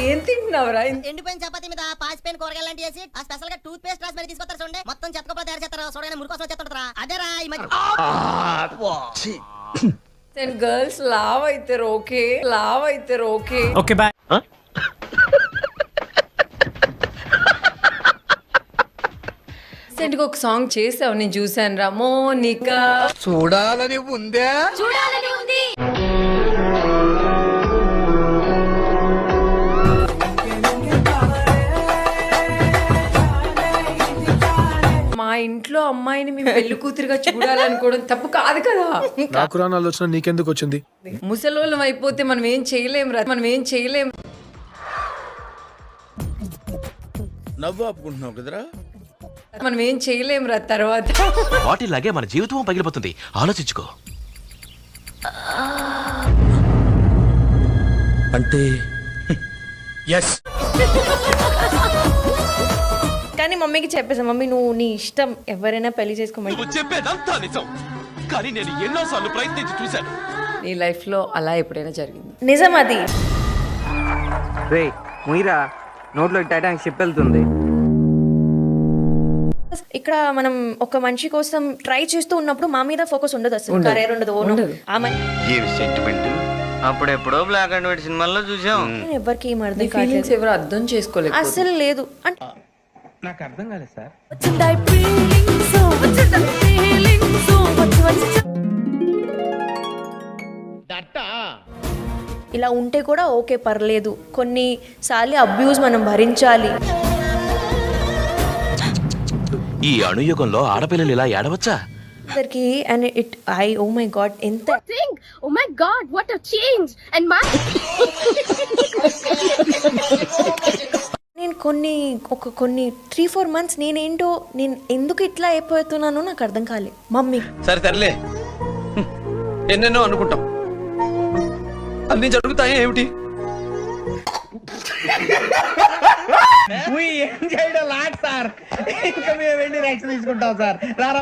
ఏం తింటున్నావురా? ఎండిపోయిన చపాతీ మీద పాసిపోయిన కూరగాయలు లాంటి వేసి ఆ స్పెషల్ గా టూత్ పేస్ట్ రాసి మరి తీసుకొస్తారు చూడండి. మొత్తం చెత్తకూర తయారు చేస్తారు చూడగానే మురికి కోసం చెత్తుంటారా అదేరా ఈ మధ్య. గర్ల్స్ లావ్ అవుతారు ఓకే, లావ్ అవుతారు ఓకే. Okay bye. రీసెంట్ గా ఒక సాంగ్ చేసావు, నేను చూసాను రా. మోనికా చూడాలని ఉందే, చూడాలని ఉంది. మా ఇంట్లో అమ్మాయిని మేము పెళ్లి కూతురుగా చూడాలనుకోవడం తప్పు కాదు కదా. నాకు రాని ఆలోచన నీకెందుకు వచ్చింది? ముసలోళ్ళం అయిపోతే మనం ఏం చేయలేం రా, మనం ఏం చేయలేం. నవ్వు ఆపుకుంటున్నావు కదరా. మనం ఏం చేయలేం రా తర్వాత. వాటిలాగే మన జీవితం పగిలిపోతుంది, ఆలోచించుకో. అంటే ఎస్. కానీ మమ్మీకి చెప్పేసా, మమ్మీ నువ్వు నీ ఇష్టం ఎవరైనా పెళ్లి చేసుకోమని. నువ్వు చెప్పేదంతా నిజం, కానీ నేను ఎన్నోసార్లు ప్రయత్నించి చూశాను. నీ లైఫ్ లో అలా ఎప్పుడైనా జరిగింది? నిజం అది. రే ముయిరా, నోట్లో టైటానిక్ షిప్ వెళ్తుంది. ఇక్కడ మనం ఒక మనిషి కోసం ట్రై చేస్తూ ఉన్నప్పుడు మా మీద ఫోకస్ ఉండదు, అసలు కరియర్ ఉండదు. అప్పుడెప్పుడో బ్లాక్ అండ్ వైట్ సినిమాల్లో చూసాం. ఎవరికి ఏం అర్థం ఫీలింగ్స్ ఎవరు అర్థం చేసుకోలేదు అసలు లేదు. అంటే నాకు అర్థం కాలేదు సార్. ఇలా ఉంటే కూడా ఓకే పర్లేదు, కొన్నిసార్లు అబ్యూజ్ మనం భరించాలి. ఈ అణుయుగంలో ఆడపిల్లలు ఇలా ఏడవచ్చా? అండ్ ఓ మై గాడ్, ఎంత oh my god, what a change. And my నేను కొన్ని 3-4 months నేను ఎందుకు ఇట్లా అయిపోతున్నానో నాకు అర్థం కాలేదు. మమ్మీ సరే తరలే, ఎన్నెన్నో అనుకుంటాం, అన్ని జరుగుతాయి ఏమిటి? ఏం చేయడం లాట్ సార్, ఇంకా మేము వెళ్ళి రియాక్షన్ తీసుకుంటాం సార్. రారా